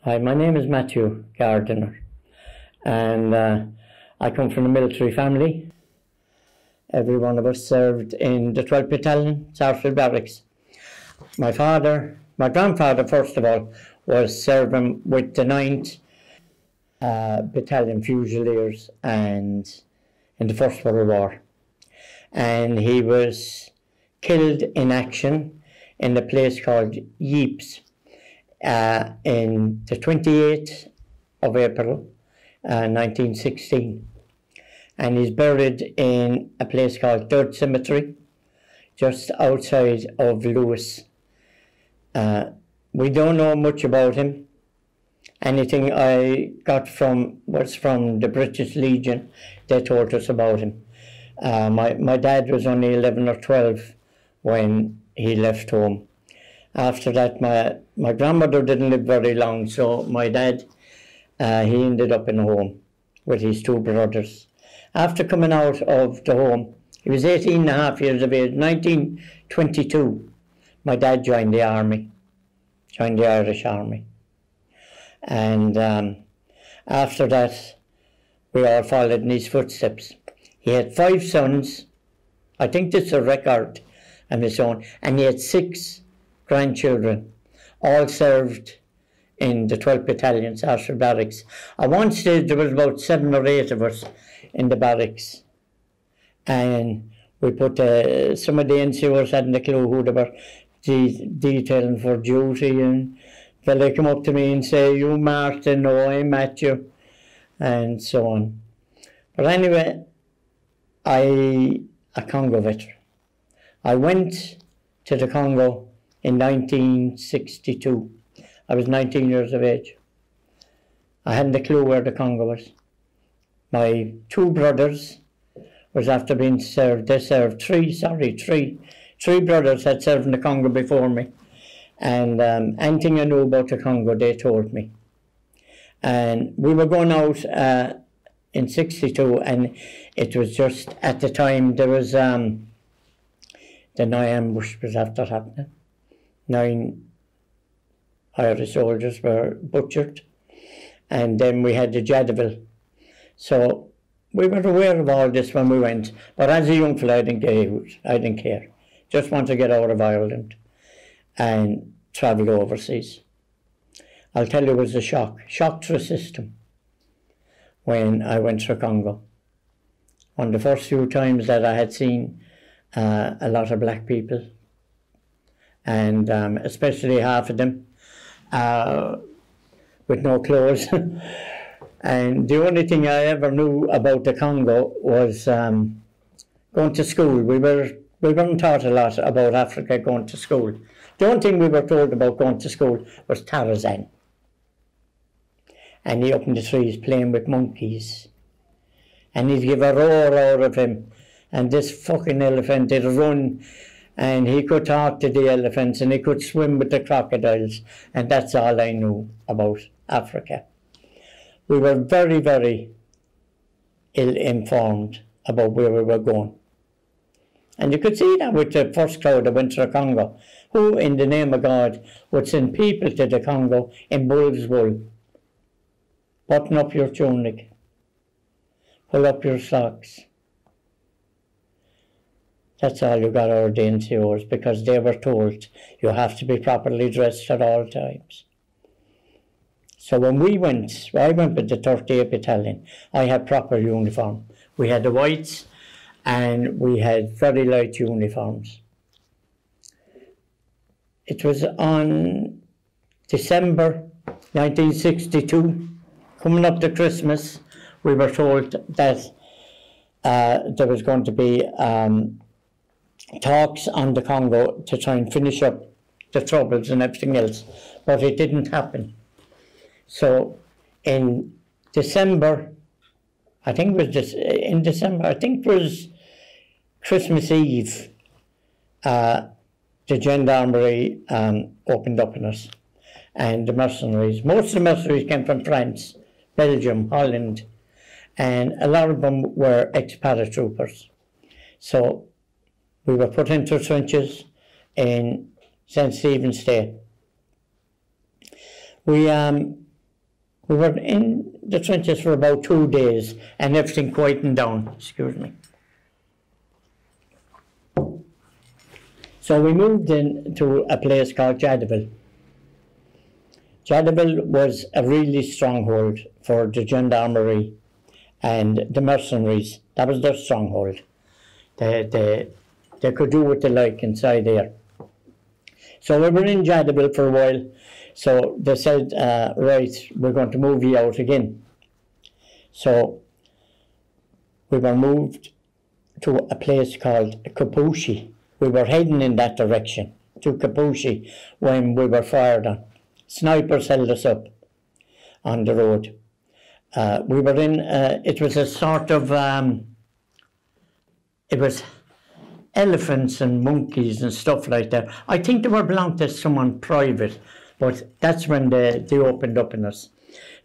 Hi, my name is Matty Gardiner, and I come from a military family. Every one of us served in the 12th Battalion, Sarsfield Barracks. My grandfather, first of all, was serving with the 9th Battalion Fusiliers and in the First World War. And he was killed in action in a place called Ypres. In the 28th of April 1916, and he's buried in a place called 3rd Cemetery just outside of Lewis. We don't know much about him. Anything I got was from the British Legion. They told us about him. My dad was only 11 or 12 when he left home. After that, my grandmother didn't live very long, so my dad, he ended up in a home with his 2 brothers. After coming out of the home, he was 18 and a half years of age, 1922, my dad joined the army, joined the Irish Army. And after that, we all followed in his footsteps. He had 5 sons, I think this is a record on his own, and he had 6 grandchildren, all served in the 12th Battalion, Sarsfield Barracks. At one stage there was about 7 or 8 of us in the barracks, and we put some of the NCOs hadn't a clue who they were detailing for duty, and they come up to me and say, "You Martin," "No, I'm Matthew," and so on. But anyway, a Congo veteran. I went to the Congo in 1962. I was 19 years of age. I hadn't a clue where the Congo was. My 2 brothers was after being served. They served three brothers had served in the Congo before me. And anything I knew about the Congo, they told me. And we were going out in 62, and it was just at the time there was the Nye ambush was after happening. 9 Irish soldiers were butchered, and then we had the Jadaville. So we were aware of all this when we went, but as a young fella I didn't care. Just wanted to get out of Ireland and travel overseas. I'll tell you, it was a shock to the system when I went to Congo. One of the first few times that I had seen a lot of black people, and especially half of them with no clothes. And the only thing I ever knew about the Congo was going to school. We weren't taught a lot about Africa going to school. The only thing we were told about going to school was Tarzan. And he up in the trees playing with monkeys. And he'd give a roar out of him. And this fucking elephant, he'd run, and he could talk to the elephants, and he could swim with the crocodiles, and that's all I knew about Africa. We were very, very ill-informed about where we were going. And you could see that with the first crowd that went to the Congo. Who, in the name of God, would send people to the Congo in bull's wool? Button up your tunic, pull up your socks. That's all you got out of the NCOs, because they were told you have to be properly dressed at all times. So when I went with the 38th Battalion, I had proper uniform. We had the whites, and we had very light uniforms. It was on December 1962, coming up to Christmas, we were told that there was going to be talks on the Congo to try and finish up the troubles and everything else, but it didn't happen. So in December, I think it was Christmas Eve, the gendarmerie opened up on us, and the mercenaries. Most of the mercenaries came from France, Belgium, Holland, and a lot of them were ex-paratroopers. So we were put into trenches in St. Stephen's Day. We We were in the trenches for about 2 days and everything quietened down. Excuse me. So we moved into a place called Jadaville. Jadaville was a really stronghold for the gendarmerie and the mercenaries. That was their stronghold. They could do what they like inside there. So we were in Jadaville for a while. So they said, right, we're going to move you out again. So we were moved to a place called Kapushi. We were heading in that direction, to Kapushi, when we were fired on. Snipers held us up on the road. We were in, it was a sort of, it was elephants and monkeys and stuff like that. I think they were belonged to someone private, but that's when they opened up on us.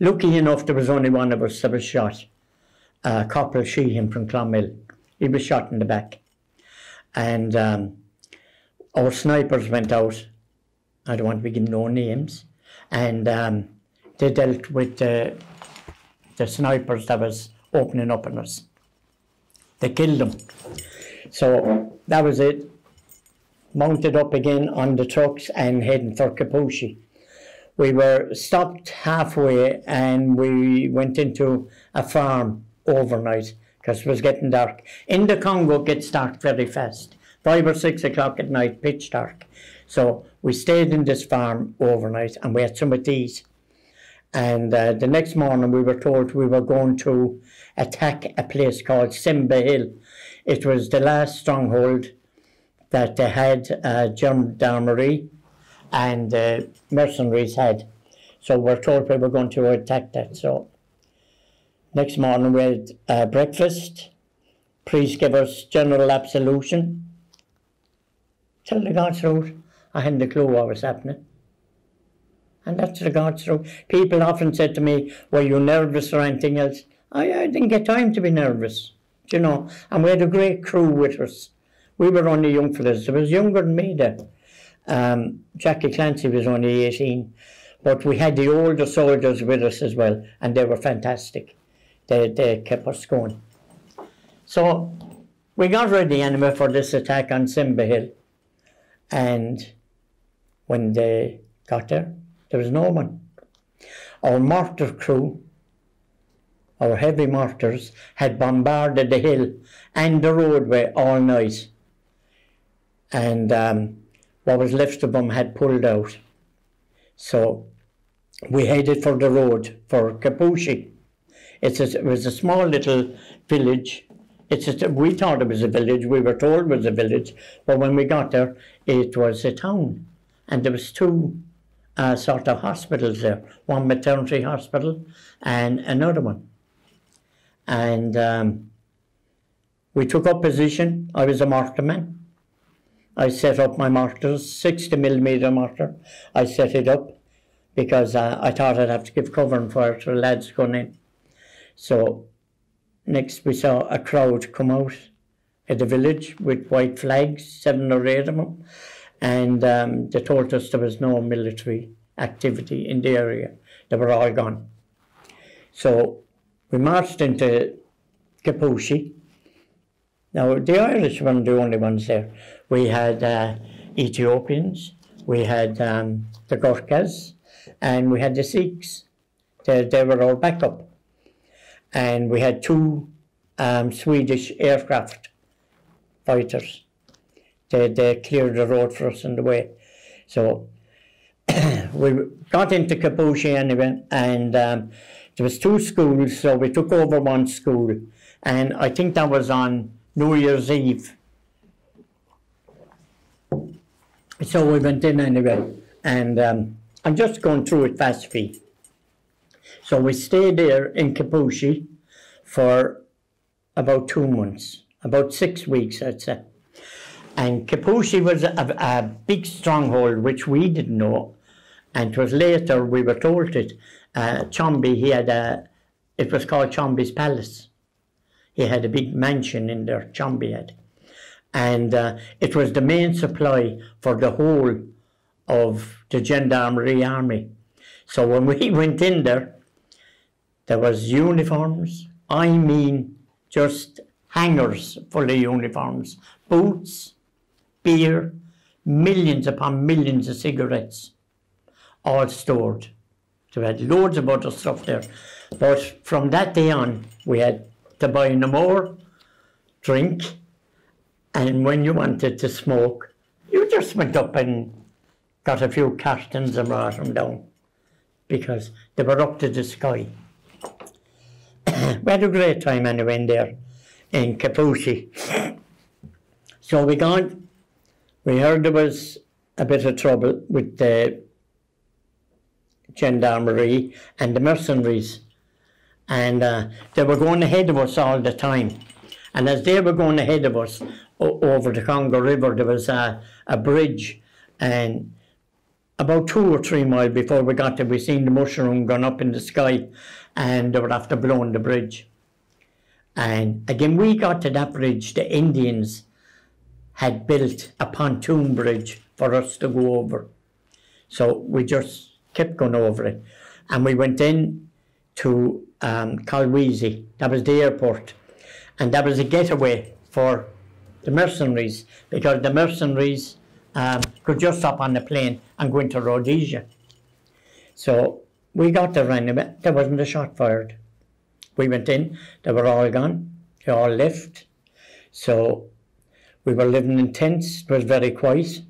Lucky enough, there was only one of us that was shot. Corporal Sheehan from Clonmel. He was shot in the back. And our snipers went out. I don't want to be giving no names. And they dealt with the snipers that was opening up on us. They killed them. So that was it. Mounted up again on the trucks and heading for Kapushi. We were stopped halfway and we went into a farm overnight because it was getting dark. In the Congo, it gets dark very fast. 5 or 6 o'clock at night, pitch dark. So we stayed in this farm overnight and we had some of these. And the next morning we were told we were going to attack a place called Simba Hill. It was the last stronghold that they had gendarmerie and mercenaries had. So we're told we were going to attack that. So next morning we had breakfast. Priest gave us general absolution. Tell the God's truth. I hadn't a clue what was happening. And that's the God's truth. People often said to me, were you nervous or anything else? I didn't get time to be nervous, you know. And we had a great crew with us. We were only young fellas. There was younger than me there. Jackie Clancy was only 18. But we had the older soldiers with us as well. And they were fantastic. They kept us going. So we got ready anyway for this attack on Simba Hill. And when they got there was no one. Our mortar crew, our heavy mortars, had bombarded the hill and the roadway all night. And what was left of them had pulled out. So we headed for the road, for Kapushi. It was a small little village. We thought it was a village, we were told it was a village, but when we got there, it was a town. And there was 2 sort of hospitals there, one maternity hospital and another one. And we took up position. I was a mortarman. I set up my mortars, 60mm mortar. I set it up because I thought I'd have to give cover for it to the lads going in. So next we saw a crowd come out at the village with white flags, 7 or 8 of them. And they told us there was no military activity in the area. They were all gone. So we marched into Kapushi. Now, the Irish weren't the only ones there. We had Ethiopians, we had the Gurkhas, and we had the Sikhs. They were our backup. And we had 2 Swedish aircraft fighters. They cleared the road for us on the way. So we got into Kapushi anyway, and there was 2 schools, so we took over one school, and I think that was on New Year's Eve. So we went in anyway, and I'm just going through it fast feet. So we stayed there in Kapushi for about 2 months, about 6 weeks, I'd say. And Kapushi was a big stronghold, which we didn't know. And it was later we were told it. Chombi, he had it was called Chombi's Palace. He had a big mansion in there, Chombi had. And it was the main supply for the whole of the Gendarmerie Army. So when we went in there, There was uniforms. I mean, just hangers full of uniforms, boots, beer, millions upon millions of cigarettes, all stored. So we had loads of other stuff there. But from that day on, we had to buy no more drink, and when you wanted to smoke, you just went up and got a few cartons and brought them down, because they were up to the sky. We had a great time anyway in there, in Capucci. So we heard there was a bit of trouble with the gendarmerie and the mercenaries, and they were going ahead of us all the time. And as they were going ahead of us over the Congo River, there was a bridge, and about 2 or 3 miles before we got there, we seen the mushroom going up in the sky, and they were after blowing the bridge. And again, we got to that bridge, the Indians had built a pontoon bridge for us to go over. So we just kept going over it. And we went in to Colweezy, that was the airport. And that was a getaway for the mercenaries, because the mercenaries could just hop on the plane and go into Rhodesia. So we got there anyway. There wasn't a shot fired. We went in, they were all gone, they all left. So we were living in tents, it was very quiet.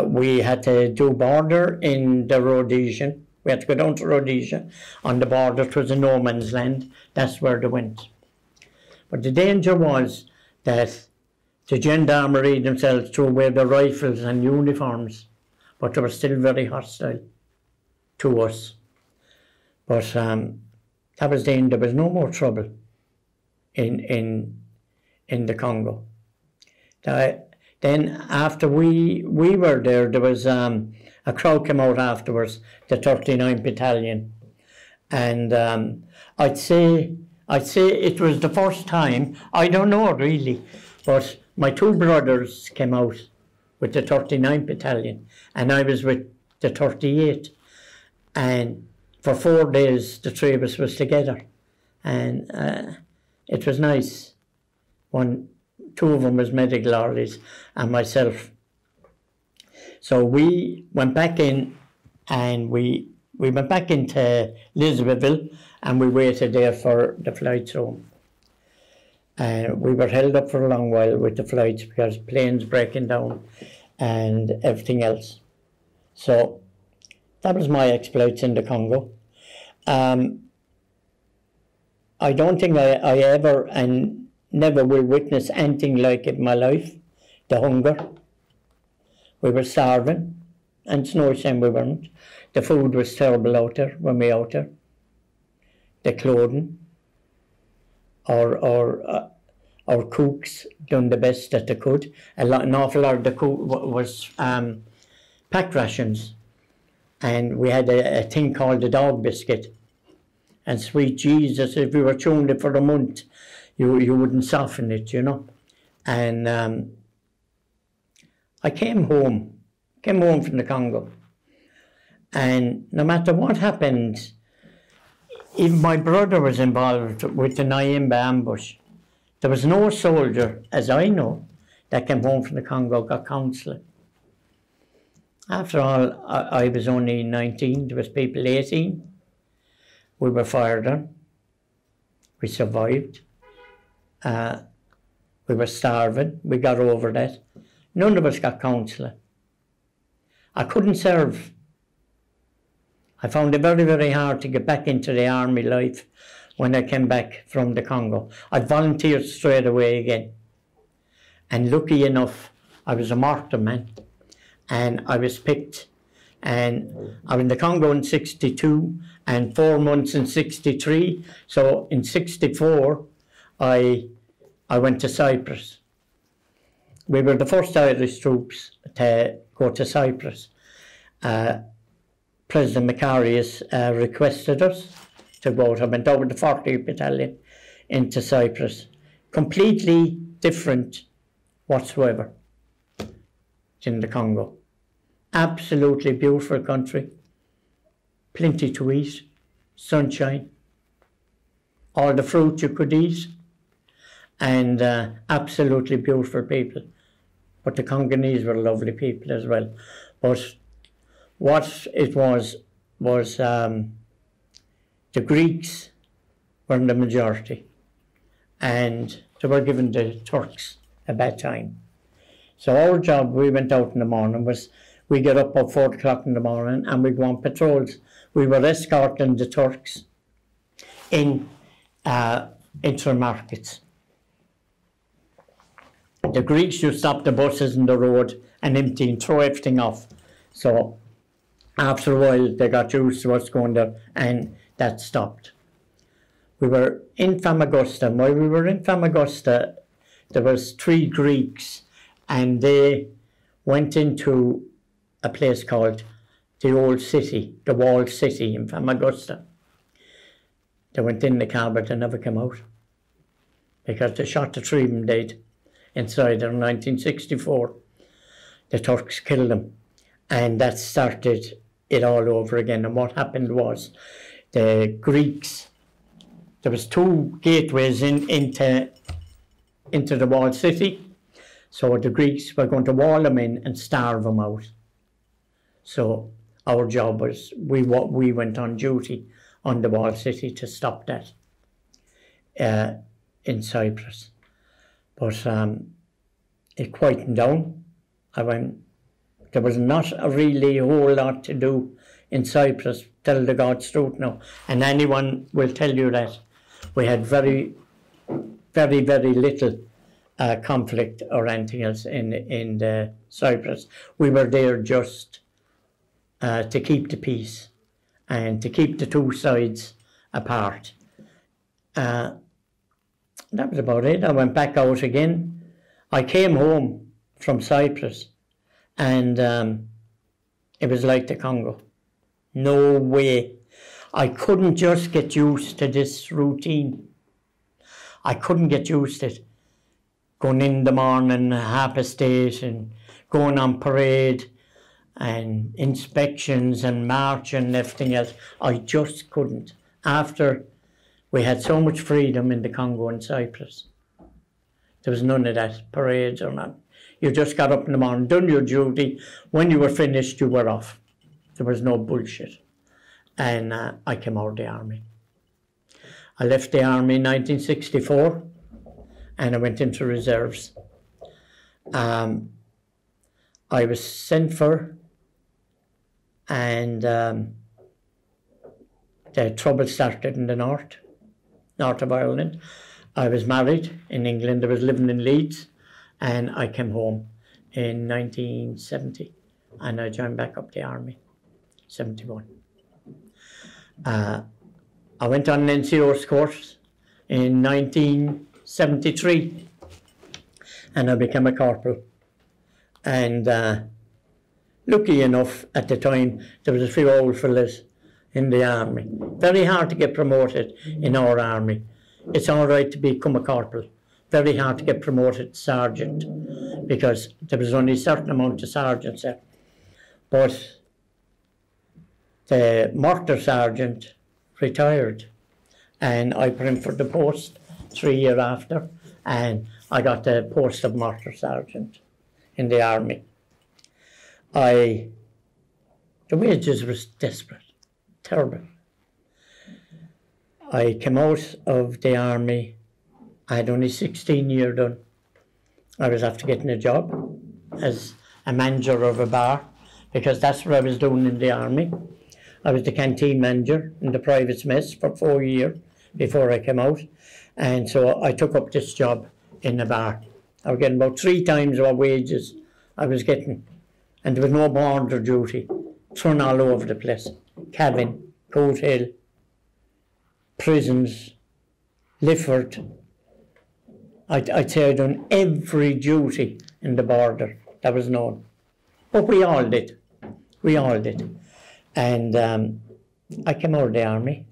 We had to do border in the Rhodesian. We had to go down to Rhodesia. On the border, it was a no man's land. That's where they went. But the danger was that the gendarmerie themselves threw away their rifles and uniforms, but they were still very hostile to us. But that was the end. There was no more trouble in the Congo. Then after we were there, there was a crowd came out afterwards, the 39th Battalion, and I'd say it was the first time, I don't know really, but my 2 brothers came out with the 39th Battalion, and I was with the 38th, and for 4 days the 3 of us was together, and it was nice. 2 of them was medical orderlies and myself. So we went back in, and we went back into Elizabethville, and we waited there for the flights home. And we were held up for a long while with the flights because planes breaking down and everything else. So that was my exploits in the Congo. I don't think I ever and never will witness anything like it in my life. The hunger. We were starving, and it's no shame we weren't. The food was terrible out there when we were out there. The clothing. Our cooks done the best that they could. An awful lot of the cook was packed rations, and we had a thing called the dog biscuit. And sweet Jesus, if you were chewing it for a month, you wouldn't soften it, you know. And I came home from the Congo, and no matter what happened, even my brother was involved with the Nyimba ambush. There was no soldier, as I know, that came home from the Congo got counselling. After all, I was only 19, there was people 18. We were fired on. We survived. We were starving. We got over that. None of us got counselling. I couldn't serve. I found it very, very hard to get back into the army life when I came back from the Congo. I volunteered straight away again. And lucky enough, I was a martyr man. And I was picked. And I was in the Congo in 62 and 4 months in 63. So in 64, I went to Cyprus. We were the first Irish troops to go to Cyprus. President Macarius requested us to go out. I went over the 40th Battalion into Cyprus. Completely different whatsoever in the Congo. Absolutely beautiful country. Plenty to eat, sunshine, all the fruit you could eat, and absolutely beautiful people. But the Congolese were lovely people as well. But what it was the Greeks were in the majority, and they were given the Turks at that time. So our job, we went out in the morning, was we get up at 4 o'clock in the morning and we go on patrols. We were escorting the Turks into the markets. The Greeks used to stop the buses in the road and empty and throw everything off. So after a while they got used to what's going there, and that stopped. We were in Famagusta. While we were in Famagusta, there was 3 Greeks, and they went into a place called the Old City, the Walled City in Famagusta. They went in the car, but they never came out because they shot the 3 of them dead inside in 1964. The Turks killed them, and that started it all over again. And what happened was the Greeks, there was 2 gateways into the Walled City, so the Greeks were going to wall them in and starve them out. So our job was, we went on duty on the Walled City to stop that in Cyprus. But it quietened down. There was not really a whole lot to do in Cyprus, tell the God's truth now. And anyone will tell you that. We had very, very, very little conflict or anything else in Cyprus. We were there just to keep the peace and to keep the 2 sides apart. That was about it. I went back out again. I came home from Cyprus, and it was like the Congo. No way. I couldn't just get used to this routine. I couldn't get used to it. Going in the morning, 8:30, and going on parade, and inspections and march and everything else. I just couldn't. After we had so much freedom in the Congo and Cyprus, there was none of that, parades or nothing. You just got up in the morning, done your duty. When you were finished, you were off. There was no bullshit. And I came out of the army. I left the army in 1964, and I went into reserves. I was sent for, and the trouble started in the north of Ireland. I was married in England. I was living in Leeds, and I came home in 1970, and I joined back up the army, 71. I went on an NCO's course in 1973, and I became a corporal. And lucky enough, at the time, there was a few old fellas in the army. Very hard to get promoted in our army. It's all right to become a corporal. Very hard to get promoted to sergeant, because there was only a certain amount of sergeants there. But the mortar sergeant retired, and I put in for the post 3 years after, and I got the post of mortar sergeant in the army. The wages was desperate, terrible. I came out of the army. I had only 16 years done. I was after getting a job as a manager of a bar, because that's what I was doing in the army. I was the canteen manager in the private mess for 4 years before I came out. And so I took up this job in the bar. I was getting about 3 times what wages I was getting. And there was no border duty. Thrown all over the place. Cavan, Coat Hill, prisons, Lifford. I'd say I'd done every duty in the border that was known. But we all did. We all did. And I came out of the army.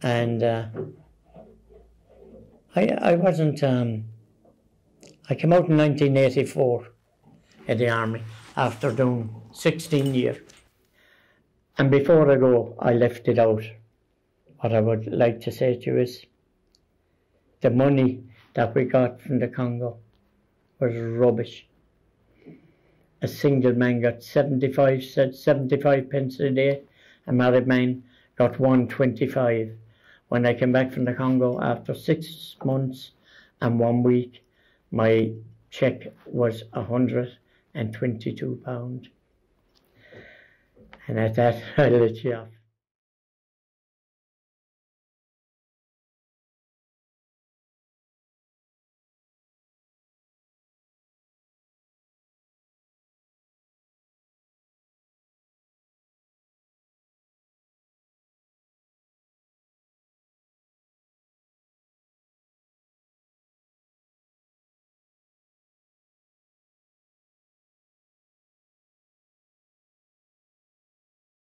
And I wasn't... I came out in 1984 of the army after doing 16 years. And before I go, I left it out. What I would like to say to you is, the money that we got from the Congo was rubbish. A single man got 75 pence a day. A married man got 125. When I came back from the Congo after 6 months and 1 week, my check was £122. And at that, I let you off.